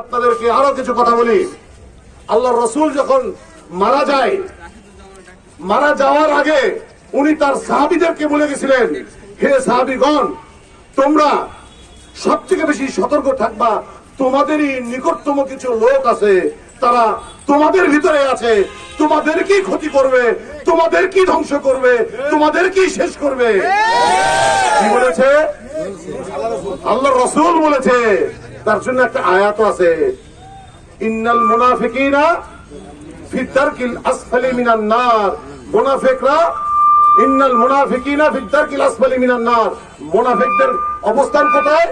আপনাদেরকে আরো কিছু কথা বলি। আল্লাহর রাসূল যখন মারা যায়, মারা যাওয়ার আগে উনি তার সাহাবীদেরকে বলে গেছিলেন, হে সাহাবীগণ, তোমরা সবথেকে বেশি সতর্ক থাকবা। তোমাদেরই নিকটতম কিছু লোক আছে, তারা তোমাদের ভিতরে আছে, তোমাদেরকেই ক্ষতি করবে, তোমাদেরকেই ধ্বংস করবে, তোমাদেরকেই শেষ করবে। কি বলেছে আল্লাহর রাসূল? বলেছে। তার জন্য একটা আয়াত আছে, ইন্নাল মুনাফিকিনা ফি দারকিল আসফালি মিনান নার। মুনাফিকরা, ইন্নাল মুনাফিকিনা ফি দারকিল আসফালি মিনান নার, মুনাফিকদের অবস্থান কোথায়?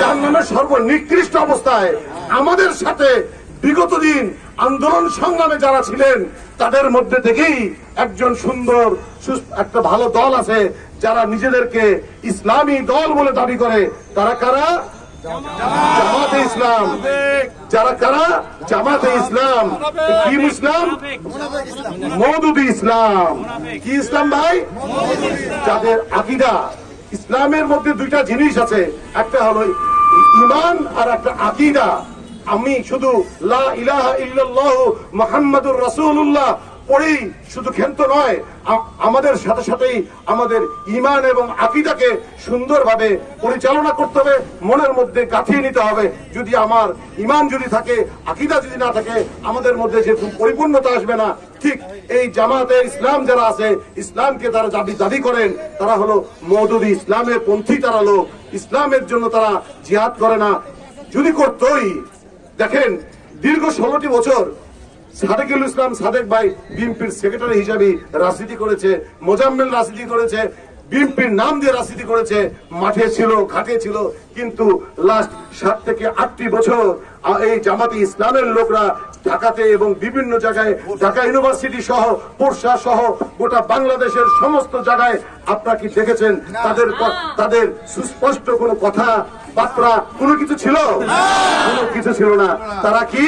জাহান্নামের সর্বনিকৃষ্ট অবস্থায়। আমাদের সাথে বিগত দিন আন্দোলন সংগ্রামে যারা ছিলেন তাদের মধ্যে থেকেই একজন সুন্দর একটা ভালো দল আছে যারা নিজেদেরকে ইসলামী দল বলে দাবি করে। তারা কারা? জামাতে ইসলাম। যারা কারা? জামাতে ইসলাম। কি ইসলাম? মওদুদি ইসলাম। কি ইসলাম ভাই? যাদের আকীদা, ইসলামের মধ্যে দুইটা জিনিস আছে, একটা হলো ঈমান আর একটা আকীদা। আমি শুধু লা ইলাহা ইল্লাল্লাহু মুহাম্মাদুর রাসূলুল্লাহ পড়েই শুধু ক্ষান্ত নয়, আমাদের সাথে সাথেই আমাদের ঈমান এবং আকীদাকে সুন্দরভাবে পরিচালনা করতে হবে, মনের মধ্যে গাঁথিয়ে নিতে হবে। যদি আমার ঈমান যদি থাকে, আকীদা যদি না থাকে, আমাদের মধ্যে যে পরিপূর্ণতা আসবে না। ঠিক এই জামাতে ইসলাম যারা আছে, ইসলামকে তারা দাবি করেন, তারা হলো মওদুদি ইসলামের পন্থী তারা লোক। ইসলামের জন্য তারা জিহাদ করে না। যদি করতোই, দেখেন দীর্ঘ 16টি বছর সাদেকুল ইসলাম সাদেক ভাই বিএনপির সেক্রেটারি হিসাবে রাজনীতি করেছে, মোজাম্মেল রাজনীতি করেছে, বিএনপির নাম দিয়ে রাজনীতি করেছে, মাঠে ছিল, ঘাটে ছিল। কিন্তু লাস্ট 7 থেকে 8টি বছর এই জামাতে ইসলামের লোকরা ঢাকাতে এবং বিভিন্ন জায়গায়, ঢাকা ইউনিভার্সিটি সহ, পোরশা সহ গোটা বাংলাদেশের সমস্ত জায়গায় আপনারা কি দেখেছেন তাদের সুস্পষ্ট কোনো কথা বার্তা কোনো কিছু ছিল? কোনো কিছু ছিল না। তারা কি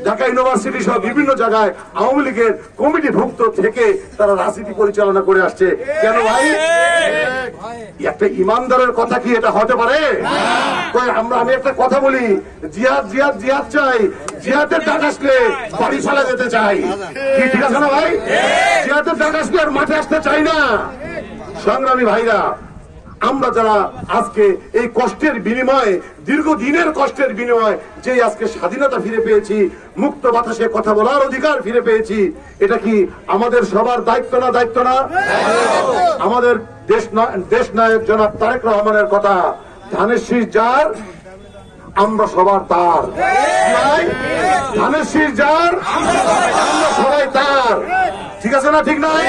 ঢাকা ইউনিভার্সিটি সহ বিভিন্ন জায়গায় আওয়ামী লীগের কমিটিভুক্ত থেকে তারা রাজনীতি পরিচালনা করে আসছে। কেন ভাই? একটা ইমানদারের কথা কি এটা হতে পারে? আমি একটা কথা বলি, জিহাদ জিহাদ জিহাদ চাই, জিহাদের ডাক আসলে বাড়ি ফেলা যেতে চাই। কি ঠিক আছে না ভাই? জিহাদের ডাক আসলে আর মাঠে আসতে চাই না। সংগ্রামী ভাইরা, আমরা যারা আজকে এই কষ্টের বিনিময়ে, দীর্ঘদিনের কষ্টের বিনিময়ে যে আজকে স্বাধীনতা ফিরে পেয়েছি, মুক্ত বাতাসে কথা বলার অধিকার ফিরে পেয়েছি, এটা কি আমাদের সবার দায়িত্ব না? দায়িত্ব না? আমাদের দেশ নায়ক জনাব তারেক রহমানের কথা, ধানের শীষ যার, আমরা সবার তার। ধানের শীষ যার, আমরা সবাই তার। ঠিক আছে না? ঠিক নয়?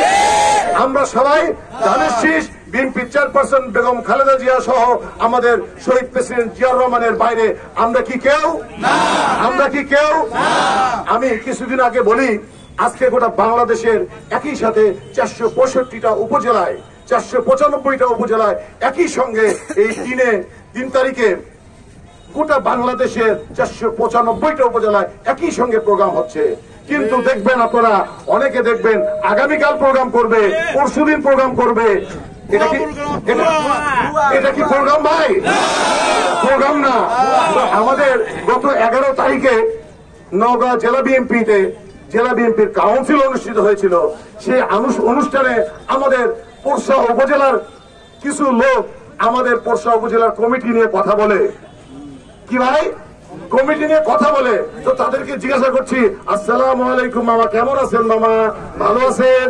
আমরা সবাই ধানের শীষ। বিএনপি চেয়ারপারসন বেগম খালেদা জিয়া সহ আমাদের শহীদ প্রেসিডেন্ট জিয়াউর রহমানের বাইরে আমরা কি কেউ? আমরা কি কেউ? আমি কিছুদিন আগে বলি, আজকে গোটা বাংলাদেশের একই সাথে 465টা উপজেলায়, 495টা উপজেলায় একই সঙ্গে এই 3 তারিখে গোটা বাংলাদেশের 495টা উপজেলায় একই সঙ্গে প্রোগ্রাম হচ্ছে। কিন্তু দেখবেন আপনারা, অনেকে দেখবেন আগামীকাল প্রোগ্রাম করবে, পরশুদিন প্রোগ্রাম করবে। এটা কি প্রোগ্রাম ভাই? প্রোগ্রাম না। আমাদের গত 11 তারিখে নওগাঁ জেলা বিএনপির কাউন্সিল অনুষ্ঠিত হয়েছিল। সেই অনুষ্ঠানে আমাদের পোরশা উপজেলার কিছু লোক আমাদের পোরশা উপজেলার কমিটি নিয়ে কথা বলে। কি ভাই? কমিটি নিয়ে কথা বলে। তো তাদেরকে জিজ্ঞাসা করছি, আসসালামু আলাইকুম মামা, কেমন আছেন মামা? ভালো আছেন?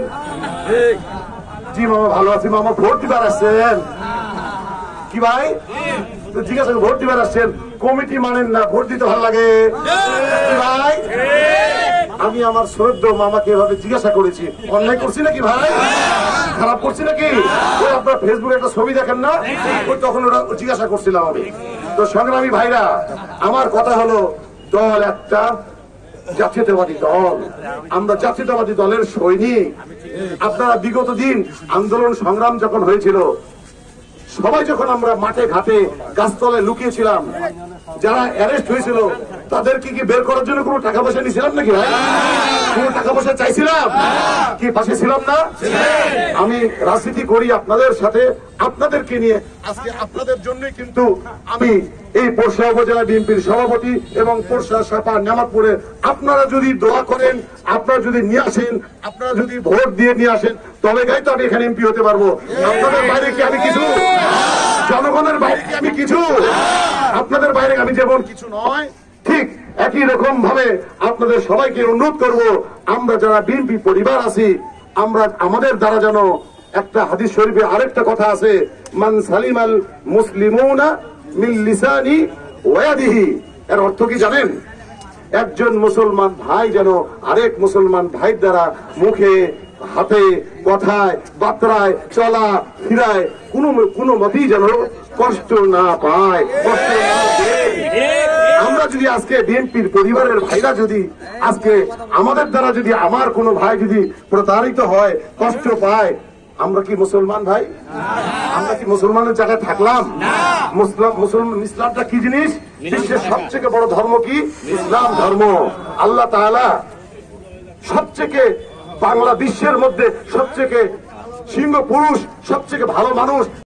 জি মামা ভালো আছি। মামা ভোট দিবার আসছেন? কি ভাই? তো জিজ্ঞাসা, ভোট দিবার আসছেন, কমিটি মানেন না, ভোট দিতে ভালো লাগে? কি ভাই? আমি আমার শ্রদ্ধ মামাকে এভাবে জিজ্ঞাসা করেছি, অন্যায় করছি নাকি ভাই? খারাপ করছি নাকি? ওই আপনার ফেসবুকে একটা ছবি দেখেন না, ওই তখন ওরা জিজ্ঞাসা করছিলাম আমি। তো সংগ্রামী ভাইরা, আমার কথা হলো, দল একটা জাতীয়তাবাদী দল, আমরা জাতীয়তাবাদী দলের সৈনিক। আপনারা বিগত দিন আন্দোলন সংগ্রাম যখন হয়েছিল, সবাই যখন আমরা মাঠে ঘাটে গাছতলায় লুকিয়েছিলাম, যারা অ্যারেস্ট হয়েছিল তাদেরকে কি বের করার জন্য কোনো টাকা পয়সা নিয়েছিলাম নাকি ভাই? কোন টাকা পয়সা চাইছিলাম? কি পাশে ছিলাম না? আমি রাজনীতি করি আপনাদের সাথে, আপনাদেরকে নিয়ে। আজকে আপনাদের জন্যই কিন্তু আমি এই পোরশা উপজেলা বিএনপির সভাপতি এবং পোরশা সাপা নেমাতপুরে আপনারা যদি দোয়া করেন, আপনারা যদি নিয়ে আসেন, আপনারা যদি ভোট দিয়ে নিয়ে আসেন, তবে গাই তো আমি এখানে এমপি হতে পারবো। আপনাদের বাইরে কি আমি কিছু? জনগণের বাইরে কি আমি কিছু? আপনাদের বাইরে আমি যেমন কিছু নয়, ঠিক একই রকম ভাবে আপনাদের সবাইকে অনুরোধ করব, আমরা যারা বিএনপি পরিবার আছি, আমরা আমাদের দ্বারা যেন একটা হাদিস শরীফে আরেকটা কথা আছে, মান সালিমাল মুসলিমুনা মিন লিসানি ওয়া ইয়াদিহি। এর অর্থ কি জানেন? একজন মুসলমান ভাই যেন আরেক মুসলমান ভাই দ্বারা মুখে, হাতে, কথায়, বার্তায়, চলা ফিরায় কোনো মতেই যেন কষ্ট না পায়, কষ্ট না দেয়। আমরা যদি আজকে বিএনপির পরিবারের ভাইরা যদি আজকে আমাদের দ্বারা যদি আমার কোনো ভাই যদি প্রতারিত হয়, কষ্ট পায়, আমরা কি মুসলমান ভাই? আমরা কি মুসলমানের জায়গায় থাকলাম? ইসলামটা কি জিনিস? বিশ্বের সবচেয়ে বড় ধর্ম কি? ইসলাম ধর্ম। আল্লাহ তাআলা সবচেয়ে বাংলা বিশ্বের মধ্যে সবচেয়ে সিংহ পুরুষ, সবচেয়ে ভালো মানুষ